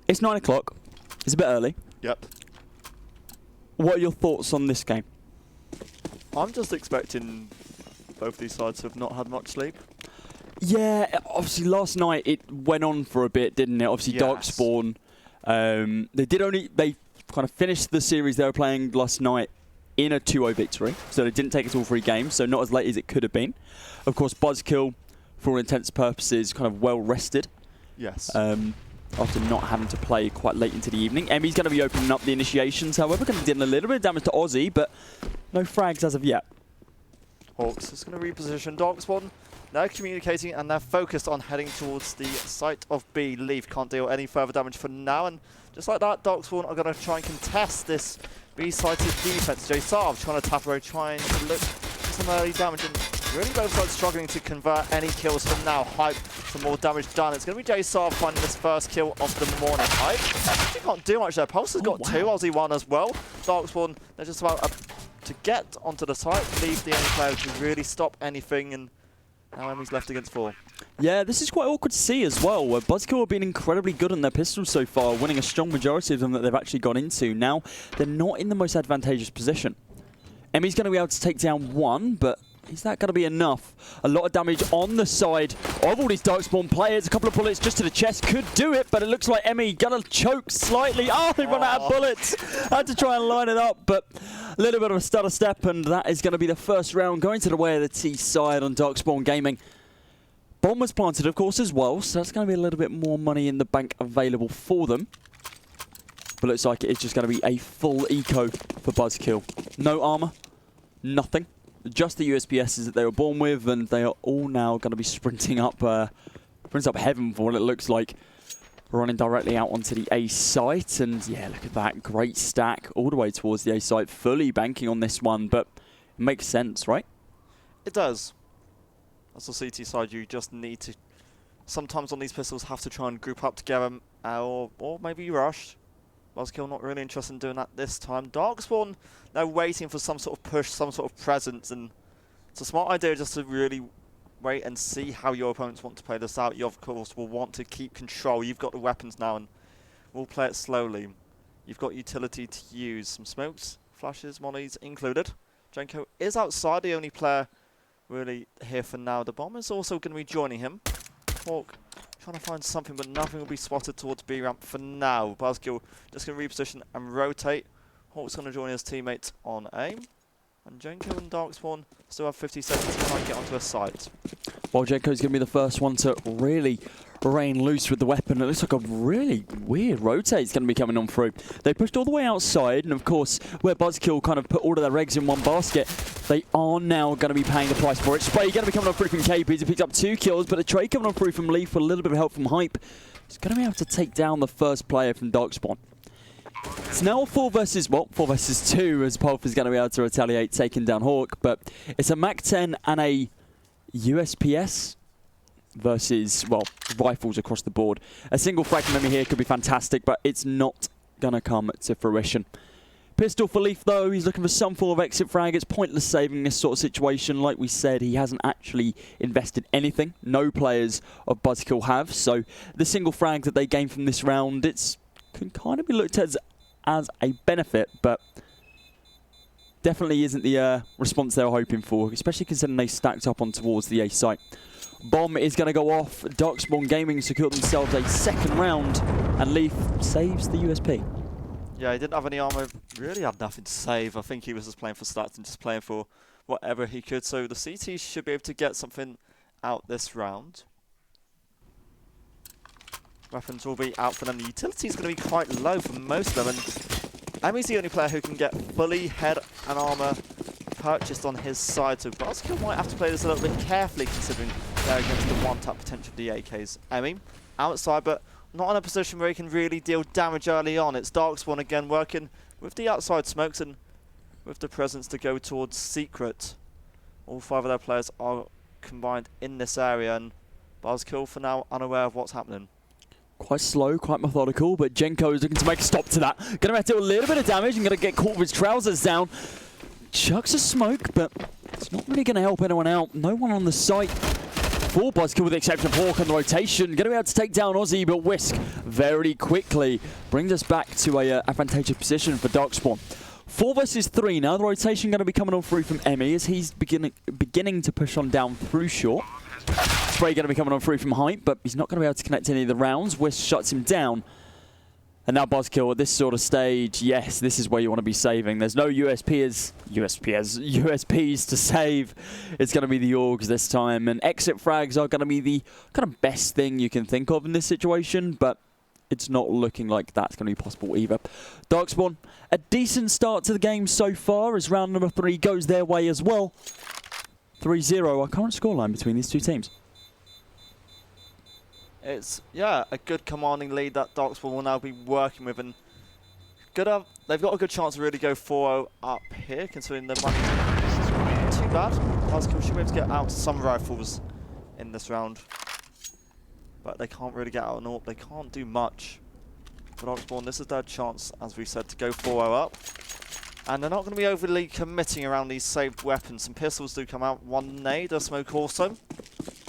It's 9 o'clock. It's a bit early. Yep. What are your thoughts on this game? I'm just expecting both these sides to have not had much sleep. Yeah, obviously last night it went on for a bit, didn't it? Obviously Yes. DarkSpawn. They kind of finished the series they were playing last night in a 2-0 victory. So they didn't take us all 3 games, so not as late as it could have been. Of course, BuzzKill, for all intents and purposes, kind of well rested. Yes. After not having to play quite late into the evening. Emmy's going to be opening up the initiations, however, going to be dealing a little bit of damage to Aussie, but no frags as of yet. Hawks is going to reposition DarkSpawn. They're communicating and they're focused on heading towards the site of B. Leaf can't deal any further damage for now, and just like that, DarkSpawn are going to try and contest this B-sighted defense. JSarv trying to tap away, trying to look for some early damage, and really both sides struggling to convert any kills for now. Hype, some more damage done. It's going to be JSarv finding this first kill of the morning. Hype actually can't do much there. Pulse has got 2, Aussie 1 as well. DarkSpawn, they're just about to get onto the site, leave the only player to really stop anything, and now Emmy's left against 4. Yeah, this is quite awkward to see as well. BuzzKill have been incredibly good on their pistols so far, winning a strong majority of them that they've actually gone into. Now, they're not in the most advantageous position. Emmy's going to be able to take down 1, but is that going to be enough? A lot of damage on the side of all these DarkSpawn players. A couple of bullets just to the chest could do it, but it looks like Emmy going to choke slightly. Oh, they run out of bullets. Had to try and line it up, but a little bit of a stutter step, and that is going to be the first round going to the way of the T side on DarkSpawn Gaming. Bomb was planted, of course, as well, so that's going to be a little bit more money in the bank available for them. But looks like it's just going to be a full eco for BuzzKill. No armor, nothing. Just the USPSs that they were born with, and they are all now going to be sprinting up heaven for what it looks like. Running directly out onto the A site, and yeah, look at that. Great stack all the way towards the A site, fully banking on this one, but it makes sense, right? It does. As the CT side, you just need to, sometimes on these pistols, have to try and group up together, or maybe rush. BuzzKill not really interested in doing that this time. DarkSpawn, they're waiting for some sort of push, some sort of presence, and it's a smart idea just to really wait and see how your opponents want to play this out. You, of course, will want to keep control. You've got the weapons now, and we'll play it slowly. You've got utility to use. Some smokes, flashes, mollies included. Jenko is outside, the only player really here for now. The bomb is also going to be joining him. Hawk trying to find something, but nothing will be spotted towards B ramp for now. BuzzKill just going to reposition and rotate. Hawk's going to join his teammates on aim. And Jenko and DarkSpawn still have 50 seconds to try and get onto a site. Well, Jenko's going to be the first one to really rain loose with the weapon. It looks like a really weird rotate's going to be coming on through. They pushed all the way outside, and of course, where BuzzKill kind of put all of their eggs in one basket, they are now going to be paying the price for it. Spray going to be coming on through from KPs. He picked up 2 kills, but a trade coming on through from Leaf with a little bit of help from Hype. He's going to be able to take down the first player from DarkSpawn. It's now 4 versus 2, as Pulf is going to be able to retaliate, taking down Hawk, but it's a MAC-10 and a USPS versus, well, rifles across the board. A single frag from Emmy here could be fantastic, but it's not going to come to fruition. Pistol for Leaf, though. He's looking for some form of exit frag. It's pointless saving this sort of situation. Like we said, he hasn't actually invested anything. No players of BuzzKill have, so the single frag that they gain from this round, it's can kind of be looked at as a benefit, but definitely isn't the response they were hoping for, especially considering they stacked up on towards the A site. Bomb is going to go off. DarkSpawn Gaming secured themselves a second round, and Leaf saves the USP. Yeah, he didn't have any armor, really had nothing to save. I think he was just playing for stats and just playing for whatever he could, so the CT should be able to get something out this round. Weapons will be out for them. The utility is going to be quite low for most of them, and Emmy's the only player who can get fully head and armor purchased on his side, so BuzzKill might have to play this a little bit carefully considering they're against the one-tap potential of the AKs. Emmy, outside, but not in a position where he can really deal damage early on. It's DarkSpawn again working with the outside smokes and with the presence to go towards Secret. All 5 of their players are combined in this area, and BuzzKill for now unaware of what's happening. Quite slow, quite methodical, but Jenko is looking to make a stop to that. Going to have to do a little bit of damage and going to get caught with his trousers down. Chucks a smoke, but it's not really going to help anyone out. No one on the site. full BuzzKill with the exception of Hawk on the rotation. Going to be able to take down Aussie, but Whisk very quickly brings us back to a advantageous position for DarkSpawn. 4 versus 3 now. The rotation going to be coming on through from Emmy as he's beginning to push on down through short. Spray going to be coming on through from Hype, but he's not going to be able to connect any of the rounds. Whisk shuts him down. And now BuzzKill at this sort of stage, yes, this is where you want to be saving. There's no USPs to save. It's going to be the Orgs this time. And exit frags are going to be the kind of best thing you can think of in this situation, but it's not looking like that's going to be possible either. DarkSpawn, a decent start to the game so far as round number 3 goes their way as well. 3-0, our current scoreline between these two teams. It's, yeah, a good commanding lead that DarkSpawn will now be working with, and they've got a good chance to really go 4-0 up here, considering the money isn't too bad. BuzzKill should be able to get out some rifles in this round, but they can't really get out an AWP. They can't do much. For DarkSpawn, this is their chance, as we said, to go 4-0 up. And they're not going to be overly committing around these saved weapons. Some pistols do come out, one nade, a smoke also.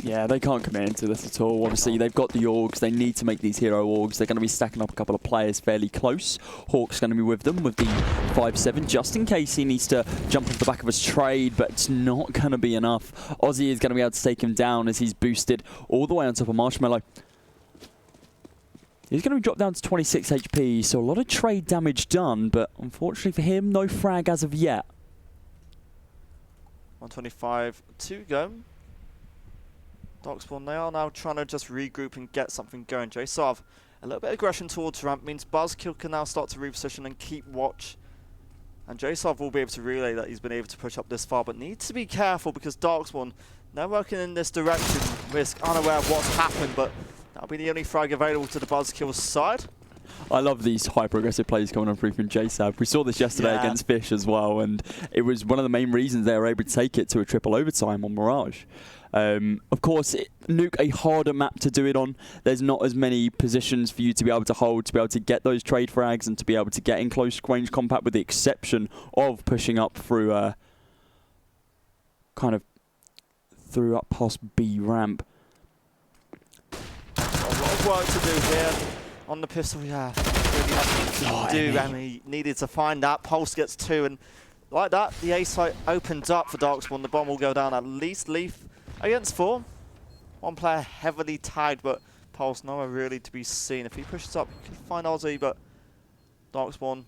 Yeah, they can't commit into this at all. Obviously, they've got the Orgs. They need to make these hero Orgs. They're going to be stacking up a couple of players fairly close. Hawk's going to be with them with the 5-7, just in case he needs to jump off the back of his trade, but it's not going to be enough. Aussie is going to be able to take him down as he's boosted all the way on top of Marshmallow. He's going to be dropped down to 26 HP, so a lot of trade damage done, but unfortunately for him, no frag as of yet. 125 to go. DarkSpawn, they are now trying to just regroup and get something going. JSOV, a little bit of aggression towards ramp means BuzzKill can now start to reposition and keep watch. And JSOV will be able to relay that he's been able to push up this far, but needs to be careful because DarkSpawn, they're working in this direction. Risk unaware of what's happened, but that'll be the only frag available to the BuzzKill side. I love these hyper-aggressive plays coming on through from JSAB. We saw this yesterday against Fish as well, and it was one of the main reasons they were able to take it to a triple overtime on Mirage. Of course, Nuke a harder map to do it on. There's not as many positions for you to be able to hold, to be able to get those trade frags, and to be able to get in close range combat, with the exception of pushing up through up past B ramp. A lot of work to do here on the pistol. Yeah, really nothing to do. And he needed to find that. Pulse gets 2, and like that, the A site opens up for DarkSpawn. The bomb will go down at least. Leaf against 4. One player heavily tagged, but Pulse nowhere really to be seen. If he pushes up, he can find Aussie, but DarkSpawn.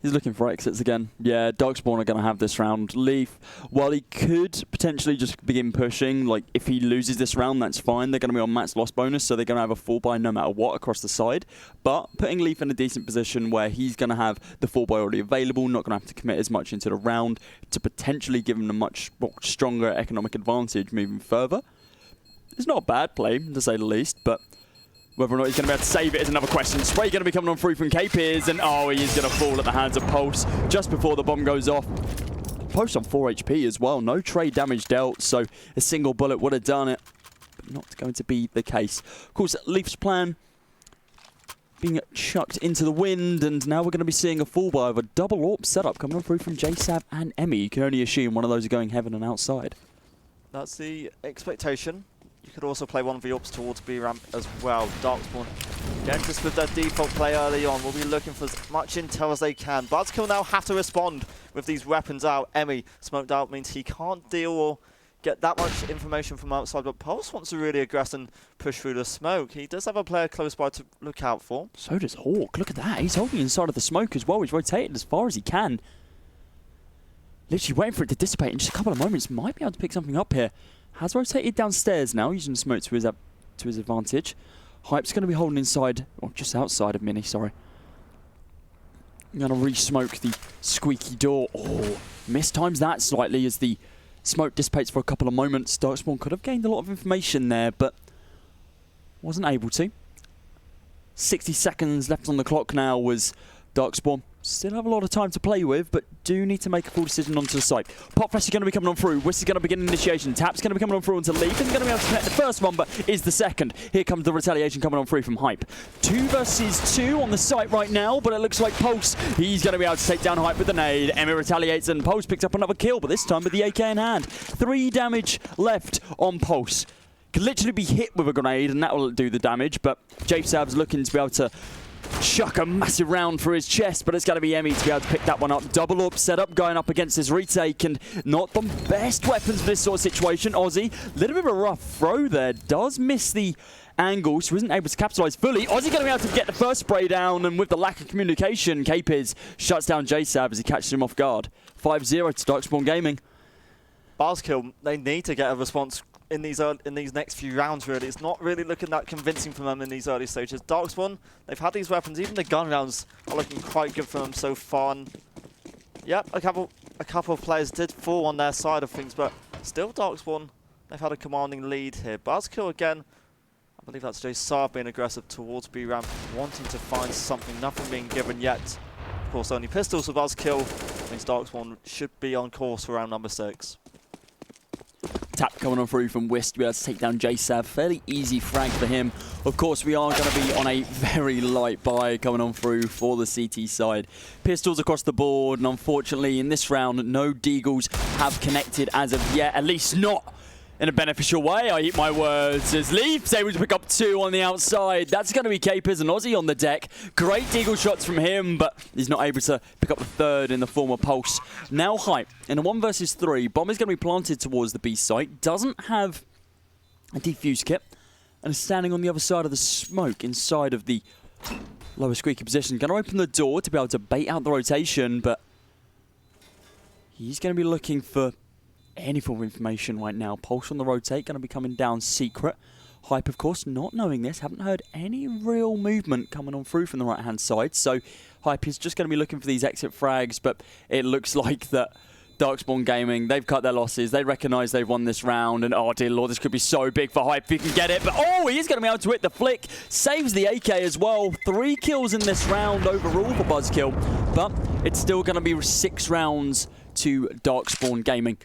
He's looking for exits again. Yeah, DarkSpawn are going to have this round. Leaf, while he could potentially just begin pushing, like if he loses this round, that's fine. They're going to be on max loss bonus, so they're going to have a full buy no matter what across the side. But putting Leaf in a decent position where he's going to have the full buy already available, not going to have to commit as much into the round to potentially give him a much stronger economic advantage moving further. It's not a bad play, to say the least, but whether or not he's going to be able to save it is another question. Spray going to be coming on through from K-Piers, and oh, he is going to fall at the hands of Pulse just before the bomb goes off. Pulse on 4 HP as well. No trade damage dealt, so a single bullet would have done it, but not going to be the case. Of course, Leaf's plan being chucked into the wind, and now we're going to be seeing a full buy of a double AWP setup coming on through from JSAB and Emmy. You can only assume one of those are going heaven and outside. That's the expectation. You could also play one of the AWPs towards B ramp as well. DarkSpawn, again, just with their default play early on, will be looking for as much intel as they can. BuzzKill now have to respond with these weapons out. Emmy smoked out means he can't deal or get that much information from outside, but Pulse wants to really aggress and push through the smoke. He does have a player close by to look out for. So does Hawk. Look at that. He's holding inside of the smoke as well. He's rotating as far as he can. Literally waiting for it to dissipate in just a couple of moments. Might be able to pick something up here. Has rotated downstairs now, using the smoke to his advantage. Hype's going to be holding inside, or just outside of Mini, sorry. Going to re-smoke the squeaky door. Oh, mistimes that slightly as the smoke dissipates for a couple of moments. DarkSpawn could have gained a lot of information there, but wasn't able to. 60 seconds left on the clock now was DarkSpawn still have a lot of time to play with, but do need to make a full decision onto the site. Pop Fest is going to be coming on through. Whisk is going to begin initiation. Tap's going to be coming on through onto Leaf. Isn't going to be able to connect the first one, but is the second. Here comes the retaliation coming on through from Hype. 2 versus 2 on the site right now, but it looks like Pulse, he's going to be able to take down Hype with the nade. Emmy retaliates, and Pulse picks up another kill, but this time with the AK in hand. 3 damage left on Pulse. Could literally be hit with a grenade, and that will do the damage, but JSab's looking to be able to chuck a massive round for his chest, but it's going to be Emmy to be able to pick that one up. Double up setup going up against this retake, and not the best weapons for this sort of situation. Aussie, a little bit of a rough throw there, does miss the angle, so isn't able to capitalize fully. Aussie going to be able to get the first spray down, and with the lack of communication, K-Piz shuts down JSab as he catches him off guard. 5-0 to DarkSpawn Gaming. BuzzKill, they need to get a response in these next few rounds, really. It's not really looking that convincing for them in these early stages. DarkSpawn, they've had these weapons, even the gun rounds are looking quite good for them so far. And yep, a couple of players did fall on their side of things, but still DarkSpawn, they've had a commanding lead here. BuzzKill again, I believe that's JSab being aggressive towards B ramp, wanting to find something, nothing being given yet. Of course, only pistols for BuzzKill means DarkSpawn should be on course for round number 6. Tap coming on through from Whisk to be able to take down JSab. Fairly easy frag for him. Of course, we are going to be on a very light buy coming on through for the CT side. Pistols across the board, and unfortunately in this round, no Deagles have connected as of yet, at least not in a beneficial way. I eat my words as Leaf's able to pick up 2 on the outside. That's going to be K-Piz and Aussie on the deck. Great Deagle shots from him, but he's not able to pick up the third in the form of Pulse. Now Hype, in a 1 versus 3, bomb is going to be planted towards the B site. Doesn't have a defuse kit, and is standing on the other side of the smoke inside of the lower squeaky position. Going to open the door to be able to bait out the rotation, but he's going to be looking for any form of information right now. Pulse on the rotate, going to be coming down secret. Hype, of course, not knowing this, haven't heard any real movement coming on through from the right-hand side. So Hype is just going to be looking for these exit frags, but it looks like that DarkSpawn Gaming, they've cut their losses. They recognise they've won this round, and oh dear lord, this could be so big for Hype if he can get it. But oh, he is going to be able to hit the flick. Saves the AK as well. 3 kills in this round overall for BuzzKill, but it's still going to be 6 rounds to DarkSpawn Gaming.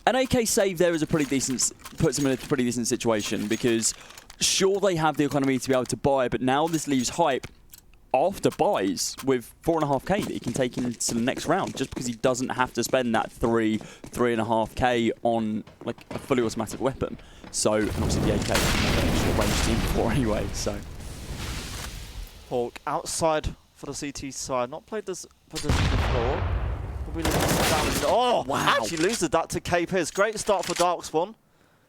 An AK save there is a pretty decent, puts them in a pretty decent situation, because sure, they have the economy to be able to buy, but now this leaves Hype after buys with 4.5k that he can take into the next round, just because he doesn't have to spend that 3.5k on like a fully automatic weapon. So, and obviously the AK is a range team before anyway, so. Hawk outside for the CT side, not played this before. Oh, wow. Actually loses that to K-Piz. Great start for DarkSpawn.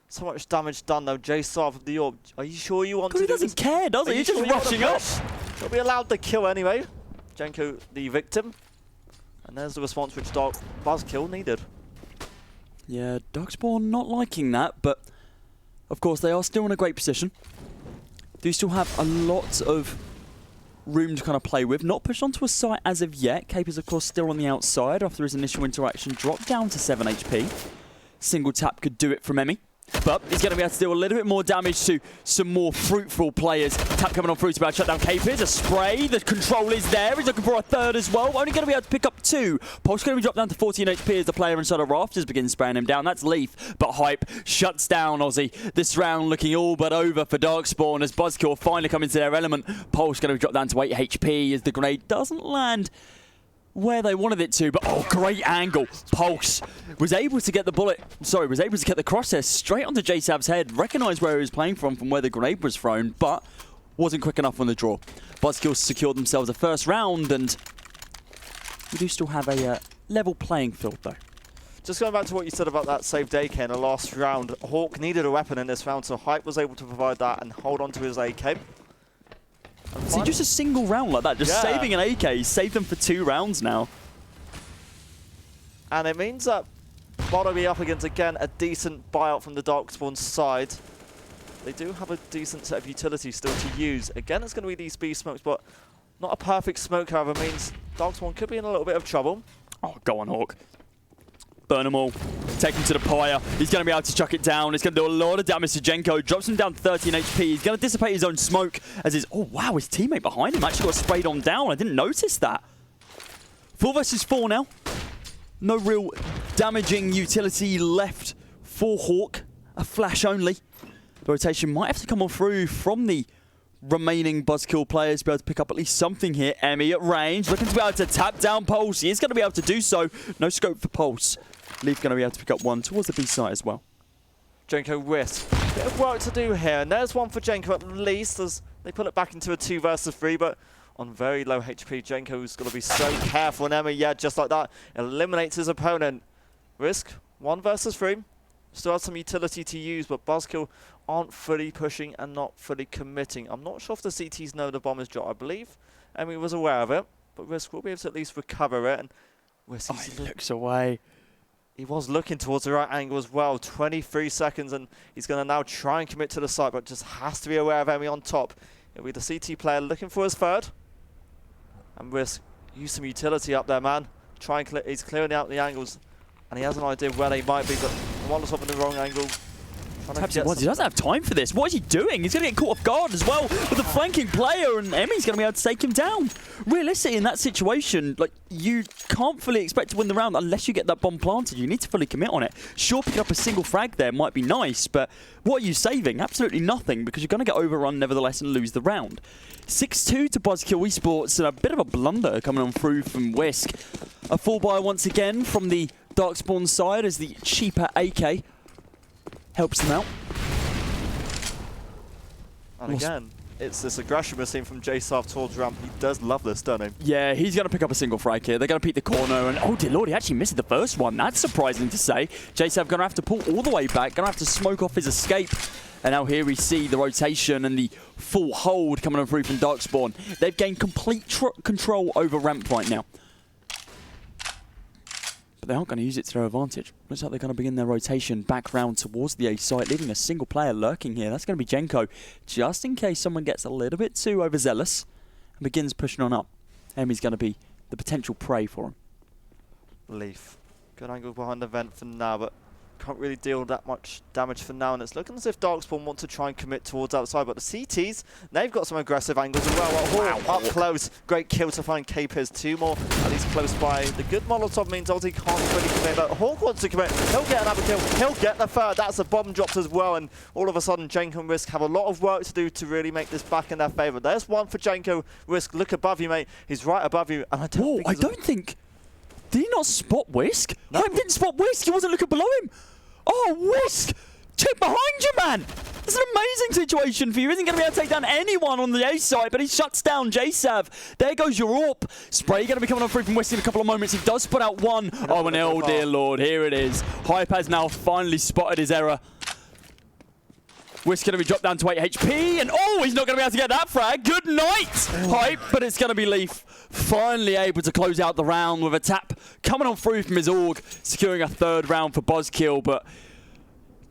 So much damage done though. JSab of the orb. Are you sure you want to do this? He doesn't care, does he? He's just rushing up. He'll be allowed the kill anyway. Jenko the victim. And there's the response which BuzzKill needed. Yeah, DarkSpawn not liking that, but of course they are still in a great position. Do still have a lot of room to kind of play with. Not pushed onto a site as of yet. K-Piz, of course, still on the outside after his initial interaction. Dropped down to 7 HP. Single tap could do it from Emmy. But he's going to be able to deal a little bit more damage to some more fruitful players. Tap coming on through to be able to shut down K-Piz. A spray. The control is there. He's looking for a third as well. Only going to be able to pick up 2. Pulse going to be dropped down to 14 HP as the player inside of Rafters begins spraying him down. That's Leaf. But Hype shuts down Aussie. This round looking all but over for DarkSpawn as BuzzKill finally come into their element. Pulse going to be dropped down to 8 HP as the grenade doesn't land where they wanted it to, but oh, great angle. Pulse was able to get the bullet, was able to get the crosshair straight onto JSab's head, recognised where he was playing from where the grenade was thrown, but wasn't quick enough on the draw. BuzzKill secured themselves a first round, and we do still have a level playing field though. Just going back to what you said about that saved AK in the last round, Hawk needed a weapon in this round, so Hype was able to provide that and hold on to his AK. See, just a single round like that, just saving an AK, saved them for 2 rounds now. And it means that Bot will be up against, again, a decent buyout from the DarkSpawn side. They do have a decent set of utilities still to use. Again, it's going to be these B smokes, but not a perfect smoke, however, means DarkSpawn could be in a little bit of trouble. Oh, go on, Hawk. Burn them all. Take him to the pyre. He's going to be able to chuck it down. It's going to do a lot of damage to Jenko. Drops him down to 13 HP. He's going to dissipate his own smoke as his... Oh, wow, his teammate behind him actually got sprayed on down. I didn't notice that. 4 versus 4 now. No real damaging utility left for Hawk. A flash only. The rotation might have to come on through from the remaining BuzzKill players to be able to pick up at least something here. Emmy at range, looking to be able to tap down Pulse. He is going to be able to do so. No scope for Pulse. Leaf going to be able to pick up one towards the B side as well. Jenko Risk. Bit of work to do here, and there's one for Jenko at least as they put it back into a 2 versus 3, but on very low HP, Jenko's got to be so careful, and Emmy, yeah, just like that, eliminates his opponent. Risk, 1 versus 3. Still has some utility to use, but BuzzKill aren't fully pushing and not fully committing. I'm not sure if the CTs know the bomb is dropped. I believe Emmy was aware of it, but Risk will be able to at least recover it. And Risk, he looks away. He was looking towards the right angle as well. 23 seconds, and he's going to now try and commit to the site, but just has to be aware of Emmy on top. It'll be the CT player looking for his third. And Risk, use some utility up there, man. Try and he's clearing out the angles, and he has an idea where they might be, but Wanders up in the wrong angle. He doesn't have time for this. What is he doing? He's going to get caught off guard as well with a flanking player, and Emmy's going to be able to take him down. Realistically, in that situation, like, you can't fully expect to win the round unless you get that bomb planted. You need to fully commit on it. Sure, picking up a single frag there might be nice, but what are you saving? Absolutely nothing, because you're going to get overrun nevertheless and lose the round. 6-2 to BuzzKill Esports, and a bit of a blunder coming on through from Whisk. A full buy once again from the DarkSpawn side as the cheaper AK helps them out. And again, it's this aggression we're seeing from JSAV towards ramp. He does love this, doesn't he? Yeah, he's going to pick up a single frag here. They're going to peek the corner, and oh dear lord, he actually missed the first one. That's surprising to say. JSAV going to have to pull all the way back, going to have to smoke off his escape. And now here we see the rotation and the full hold coming on through from DarkSpawn. They've gained complete control over ramp right now. But they aren't going to use it to their advantage. Looks like they're going to begin their rotation back round towards the A site, leaving a single player lurking here. That's going to be Jenko, just in case someone gets a little bit too overzealous and begins pushing on up. Emmy's going to be the potential prey for him. Leaf. Good angle behind the vent for now, but can't really deal that much damage for now, and it's looking as if DarkSpawn want to try and commit towards outside, but the CTs, they've got some aggressive angles as well. Wow. Up close, great kill to find Capers. 2 more at least close by. The good Molotov means Ozzy can't really commit, but Hawk wants to commit. He'll get another kill, he'll get the third. That's a bomb dropped as well, and all of a sudden Jenko and Risk have a lot of work to do to really make this back in their favour. There's one for Jenko. Risk, look above you, mate. He's right above you, and I don't think Did he not spot Whisk? No. Hype didn't spot Whisk. He wasn't looking below him. Oh, Whisk! Check behind you, man! It's an amazing situation for you. Isn't going to be able to take down anyone on the A side, but he shuts down JSAV. There goes your AWP. Spray going to be coming on through from Whisk in a couple of moments. He does spot out one. Oh, and oh, dear lord, here it is. Hype has now finally spotted his error. Whisk going to be dropped down to 8 HP, and oh, he's not going to be able to get that frag. Good night, Hype, but it's going to be Leaf. Finally able to close out the round with a tap coming on through from his AUG, securing a 3rd round for BuzzKill, but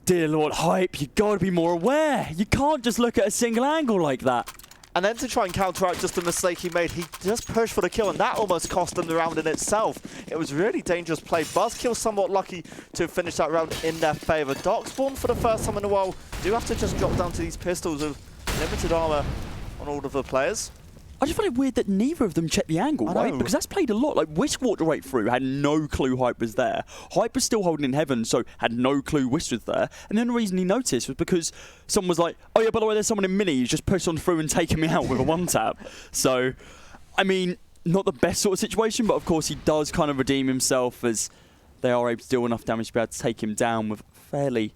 dear lord, Hype, you got to be more aware. You can't just look at a single angle like that. And then to try and counteract just the mistake he made, he just pushed for the kill, and that almost cost them the round in itself. It was really dangerous play. BuzzKill somewhat lucky to finish that round in their favour. DarkSpawn, for the first time in a while, do have to just drop down to these pistols with limited armour on all of the players. I just find it weird that neither of them checked the angle, right? Because that's played a lot. Like, Whisk walked right through, had no clue Hype was there. Hype was still holding in heaven, so had no clue Whisk was there. And the only reason he noticed was because someone was like, oh yeah, by the way, there's someone in mini. He's just pushed on through and taken me out with a 1-tap. So, I mean, not the best sort of situation, but of course he does kind of redeem himself as they are able to deal enough damage to be able to take him down with fairly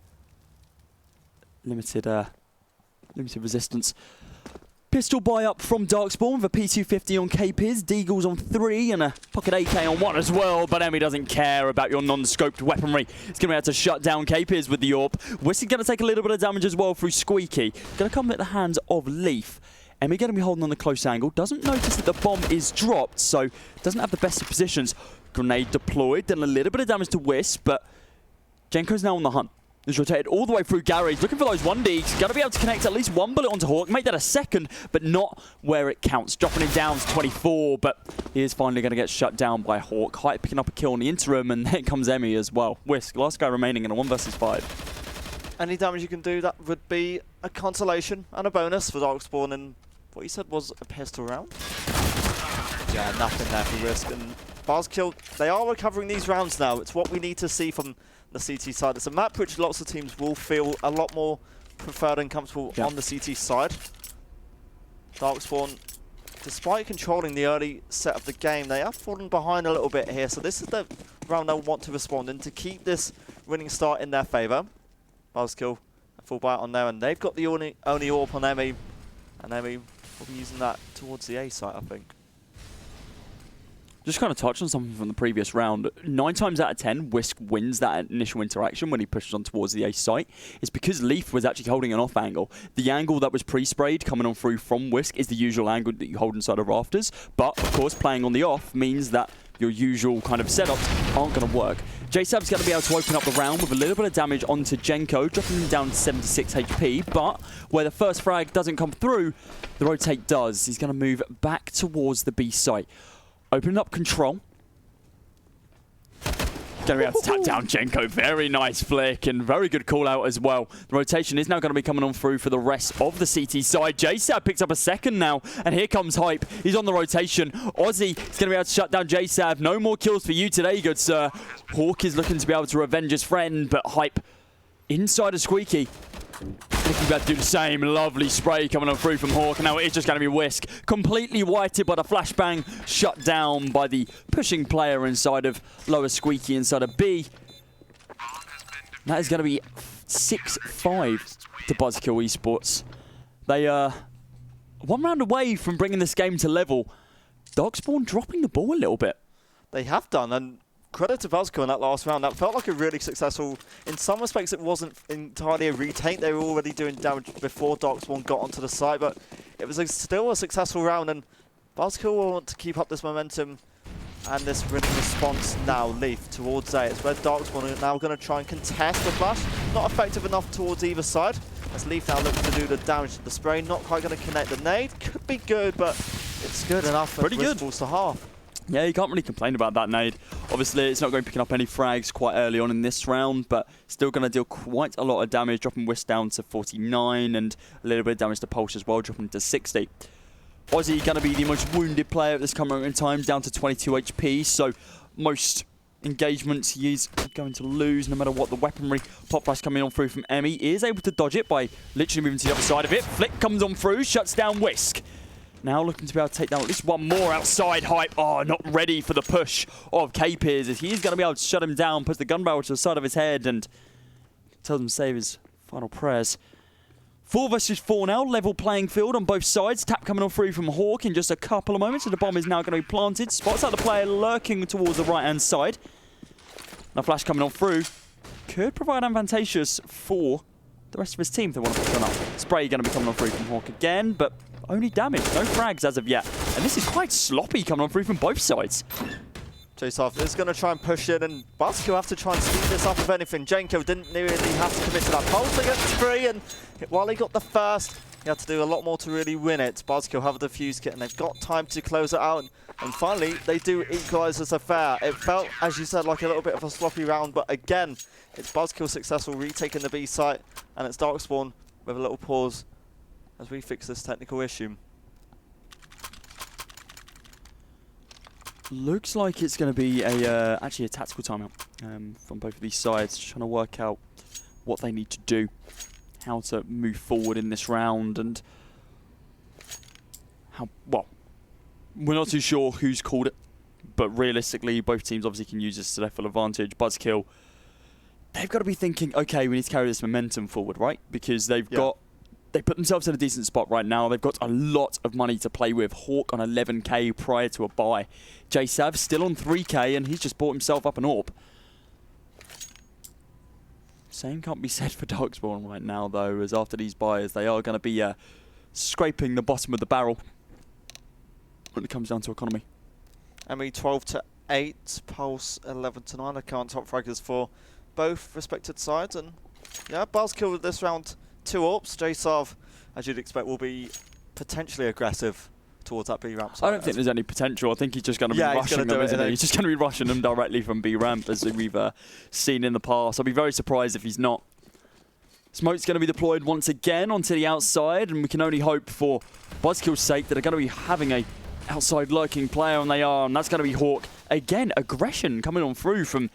limited resistance. Pistol buy up from DarkSpawn with a P250 on K-Piz, Deagles on 3 and a pocket AK on 1 as well, but Emmy doesn't care about your non-scoped weaponry. He's going to be able to shut down K-Piz with the AWP. Whisk is going to take a little bit of damage as well through Squeaky. Going to come at the hands of Leaf. Emmy going to be holding on the close angle, doesn't notice that the bomb is dropped, so doesn't have the best of positions. Grenade deployed, done a little bit of damage to Wisp, but Jenko's now on the hunt. He's rotated all the way through Garage, looking for those 1Ds. Going to be able to connect at least one bullet onto Hawk, make that a second, but not where it counts. Dropping him down to 24, but he is finally going to get shut down by Hawk. Hype picking up a kill in the interim, and then comes Emmy as well. Whisk, last guy remaining in a 1 versus 5. Any damage you can do, that would be a consolation and a bonus for DarkSpawn, and what you said was a pistol round. Yeah, nothing there for Risk, and BuzzKill, they are recovering these rounds now. It's what we need to see from the CT side. It's a map which lots of teams will feel a lot more preferred and comfortable on the CT side. DarkSpawn, despite controlling the early set of the game, they have fallen behind a little bit here. So this is the round they'll want to respond in to keep this winning start in their favour. BuzzKill, a full bite on there, and they've got the only AWP on Emmy. And Emmy will be using that towards the A site, I think. Just kind of touch on something from the previous round. 9 times out of 10, Whisk wins that initial interaction when he pushes on towards the A site. It's because Leaf was actually holding an off angle. The angle that was pre-sprayed coming on through from Whisk is the usual angle that you hold inside of rafters. But, of course, playing on the off means that your usual kind of setups aren't going to work. JSAB's going to be able to open up the round with a little bit of damage onto Jenko, dropping him down to 76 HP, but where the first frag doesn't come through, the rotate does. He's going to move back towards the B site. Opening up control. Going to be able to tap down Jenko. Very nice flick and very good call out as well. The rotation is now going to be coming on through for the rest of the CT side. JSAB picks up a second now, and here comes Hype. He's on the rotation. Aussie is going to be able to shut down JSAB. No more kills for you today, good sir. Hawk is looking to be able to revenge his friend, but Hype inside of Squeaky. Looking about to do the same. Lovely spray coming on through from Hawk. And now it's just going to be Whisk. Completely whited by the flashbang. Shut down by the pushing player inside of lower Squeaky inside of B. That is going to be 6-5 to BuzzKill Esports. They are 1 round away from bringing this game to level. DarkSpawn dropping the ball a little bit. They have done, and credit to BuzzKill in that last round. That felt like a really successful... In some respects, it wasn't entirely a retake. They were already doing damage before DarkSpawn got onto the site, but it was still a successful round, and BuzzKill will want to keep up this momentum and this winning response now. Leaf towards A. It's where DarkSpawn are now going to try and contest the flash. Not effective enough towards either side, as Leaf now looking to do the damage to the spray. Not quite going to connect the nade. Could be good, but it's good enough for Risk falls to half. Yeah, you can't really complain about that nade. Obviously, it's not going to be picking up any frags quite early on in this round, but still going to deal quite a lot of damage, dropping Whisk down to 49 and a little bit of damage to Pulse as well, dropping to 60. Aussie going to be the most wounded player at this current in time, down to 22 HP, so most engagements he is going to lose no matter what the weaponry. Pop flash coming on through from Emmy. He is able to dodge it by literally moving to the other side of it. Flick comes on through, shuts down Whisk. Now looking to be able to take down at least one more outside. Hype. Oh, not ready for the push of K-Piers. He's going to be able to shut him down, puts the gun barrel to the side of his head, and tells him to save his final prayers. 4 versus 4 now. Level playing field on both sides. Tap coming on through from Hawk in just a couple of moments, and the bomb is now going to be planted. Spots out the player lurking towards the right-hand side. Now flash coming on through. Could provide advantageous for the rest of his team if they want to push on up. Spray going to be coming on through from Hawk again, but only damage, no frags as of yet. And this is quite sloppy coming on through from both sides. JSoft is going to try and push it, and BuzzKill have to try and speed this up if anything. Jenko didn't really have to commit to that pulse against 3, and while he got the first, he had to do a lot more to really win it. BuzzKill have a defuse kit, and they've got time to close it out. And finally, they do equalise this affair. It felt, as you said, like a little bit of a sloppy round, but again, it's BuzzKill successful, retaking the B site, and it's DarkSpawn with a little pause as we fix this technical issue. Looks like it's going to be actually a tactical timeout from both of these sides, just trying to work out what they need to do, how to move forward in this round, and how, well, we're not too sure who's called it, but realistically, both teams obviously can use this to their full advantage. BuzzKill, they've got to be thinking, okay, we need to carry this momentum forward, right? Because they've they put themselves in a decent spot right now. They've got a lot of money to play with. Hawk on 11k prior to a buy. JSav still on 3k, and he's just bought himself up an AWP. Same can't be said for DarkSpawn right now, though, as after these buys, they are going to be scraping the bottom of the barrel when it comes down to economy. Emmy 12-8, Pulse 11-9. I can't top fraggers for both respected sides, and Yeah, BuzzKill with this round 2 ups. JSAV, as you'd expect, will be potentially aggressive towards that B ramp side. I don't think there's any potential. I think he's just going to be rushing them, isn't he? He's just going to be rushing them directly from B ramp, as we've seen in the past. I'll be very surprised if he's not. Smoke's going to be deployed once again onto the outside, and we can only hope for BuzzKill's sake that they're going to be having a outside lurking player, and they are, and that's going to be Hawk. Again, aggression coming on through from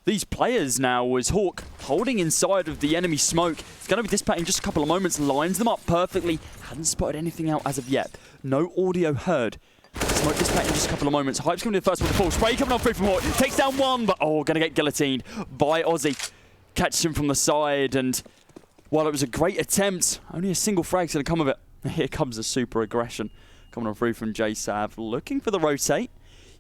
these players now as Hawk holding inside of the enemy smoke. It's going to be dissipating in just a couple of moments, lines them up perfectly. Hadn't spotted anything out as of yet. No audio heard. Smoke dissipating in just a couple of moments. Hype's going to be the first one to fall. Spray coming on through from Hawk. Takes down one, but going to get guillotined by Aussie. Catches him from the side, and while it was a great attempt, only a single frag's going to come of it. Here comes the super aggression coming on through from JSAV, looking for the rotate.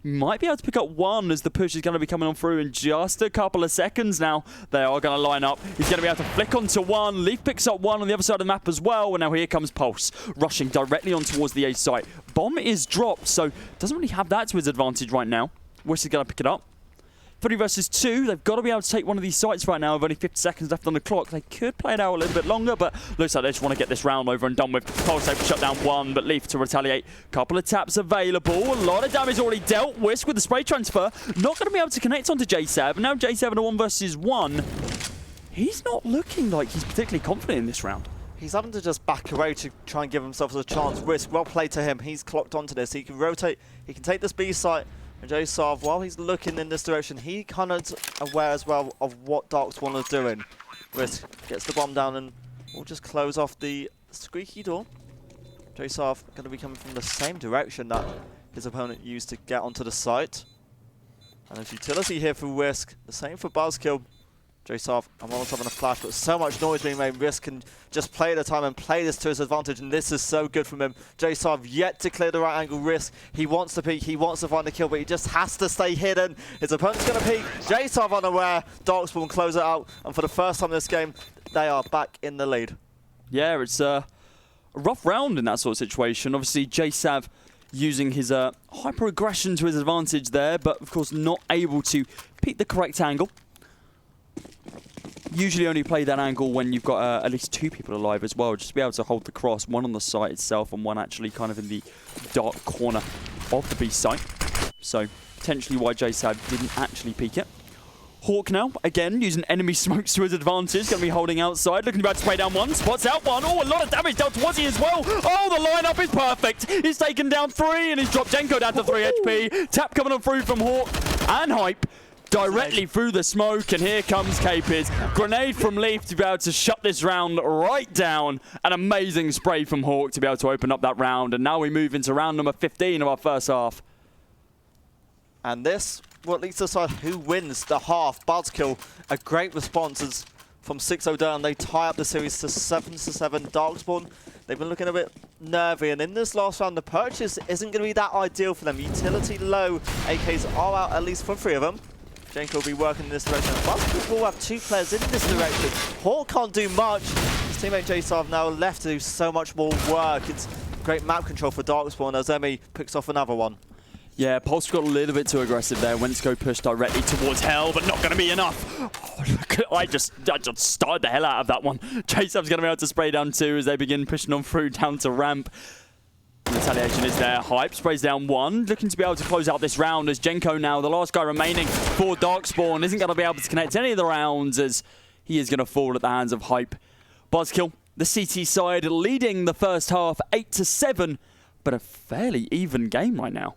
Might be able to pick up one as the push is going to be coming on through in just a couple of seconds now. They are going to line up. He's going to be able to flick onto one. Leaf picks up one on the other side of the map as well. And now here comes Pulse, rushing directly on towards the A site. Bomb is dropped, so doesn't really have that to his advantage right now. Wish is going to pick it up. 3 versus 2. They've got to be able to take one of these sites right now with only 50 seconds left on the clock. They could play it out a little bit longer, but looks like they just want to get this round over and done with. Pulse able to shut down one, but Leaf to retaliate. Couple of taps available. A lot of damage already dealt. Whisk with the spray transfer. Not going to be able to connect onto JSAV. Now JSAV in a 1 versus 1. He's not looking like he's particularly confident in this round. He's having to just back away to try and give himself a chance. Risk, well played to him. He's clocked onto this. He can rotate. He can take this B site. And JSAV, while he's looking in this direction, he kind of aware as well of what DarkSpawn is doing. Risk gets the bomb down and will just close off the squeaky door. JSAV going to be coming from the same direction that his opponent used to get onto the site. And there's utility here for Risk. The same for BuzzKill. JSAV, I'm almost having a flash, but so much noise being made. Risk can just play the time and play this to his advantage, and this is so good from him. JSAV yet to clear the right angle. Risk, he wants to peek, he wants to find the kill, but he just has to stay hidden. His opponent's going to peek. JSAV unaware. DarkSpawn close it out, and for the first time in this game, they are back in the lead. Yeah, it's a rough round in that sort of situation. Obviously, JSAV using his hyper-aggression to his advantage there, but of course not able to peek the correct angle. Usually only play that angle when you've got at least 2 people alive as well, just to be able to hold the cross, one on the site itself and one actually kind of in the dark corner of the B site. So potentially why JSAV didn't actually peek it. Hawk now, again, using enemy smokes to his advantage, going to be holding outside, looking about to spray down one, spots out one. Oh, a lot of damage dealt to Wazzy as well. Oh, the lineup is perfect. He's taken down 3 and he's dropped Jenko down to 3 HP. Tap coming on through from Hawk and Hype. Directly through the smoke, and here comes Capers. Grenade from Leaf to be able to shut this round right down. An amazing spray from Hawk to be able to open up that round. And now we move into round number 15 of our first half. And this, what leads to decide who wins the half. BuzzKill, a great response as from 6-0 down. They tie up the series to 7-7. DarkSpawn, they've been looking a bit nervy. And in this last round, the purchase isn't going to be that ideal for them. Utility low. AKs are out at least for 3 of them. Jenko will be working in this direction. BuzzKill will have 2 players in this direction. Hawk can't do much. His teammate JSAV now left to do so much more work. It's great map control for DarkSpawn as Emmy picks off another one. Yeah, Pulse got a little bit too aggressive there. Went to go push directly towards Hell, but not going to be enough. Oh, look, I just started the hell out of that one. JSAV's going to be able to spray down 2 as they begin pushing on through down to ramp. Retaliation is there. Hype sprays down 1, looking to be able to close out this round as Jenko now, the last guy remaining for DarkSpawn, isn't going to be able to connect any of the rounds as he is going to fall at the hands of Hype. BuzzKill, the CT side, leading the first half 8-7, but a fairly even game right now.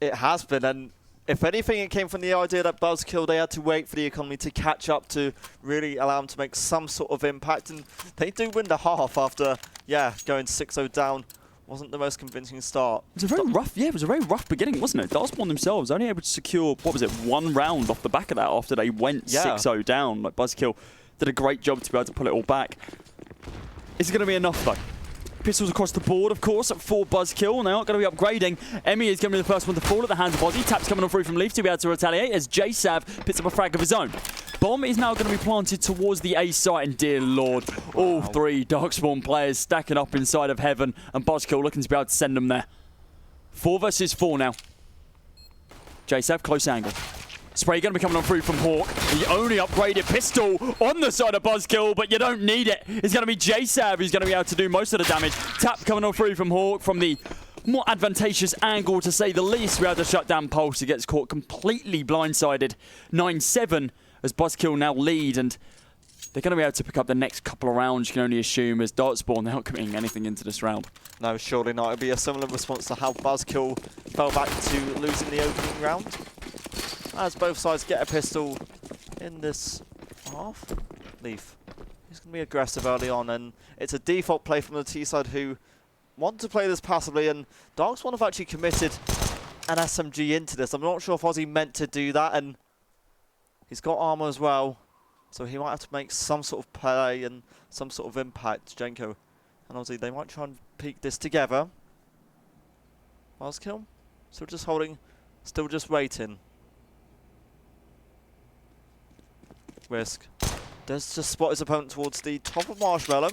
It has been, and if anything, it came from the idea that BuzzKill, they had to wait for the economy to catch up to really allow them to make some sort of impact, and they do win the half after, yeah, going 6-0 down. Wasn't the most convincing start. It was a very rough, yeah, it was a very rough beginning, wasn't it? DarkSpawn themselves only able to secure, what was it, 1 round off the back of that after they went 6-0 down. Like BuzzKill did a great job to be able to pull it all back. Is it going to be enough though? Pistols across the board, of course, for BuzzKill. They aren't going to be upgrading. Emmy is going to be the first one to fall at the hands of Aussie. Taps coming on through from Leaf to be able to retaliate as JSAV picks up a frag of his own. Bomb is now going to be planted towards the A site, and dear lord, all 3 DarkSpawn players stacking up inside of heaven, and BuzzKill looking to be able to send them there. 4 versus 4 now. JSAV, close angle. Spray going to be coming on through from Hawk. The only upgraded pistol on the side of BuzzKill, but you don't need it. It's going to be JSav who's going to be able to do most of the damage. Tap coming on through from Hawk from the more advantageous angle, to say the least. We had to shut down Pulse. He gets caught completely blindsided. 9-7 as BuzzKill now lead, and they're going to be able to pick up the next couple of rounds, you can only assume, as DarkSpawn, they're not committing anything into this round. No, surely not. It'll be a similar response to how BuzzKill fell back to losing the opening round. As both sides get a pistol in this half. Leaf, he's going to be aggressive early on, and it's a default play from the T side, who want to play this passively, and DarkSpawn have actually committed an SMG into this. I'm not sure if Ozzy meant to do that, and he's got armor as well, so he might have to make some sort of play and some sort of impact. Jenko and Ozzy, they might try and peek this together. BuzzKill still just holding, still just waiting. Risk does just spot his opponent towards the top of Marshmallow,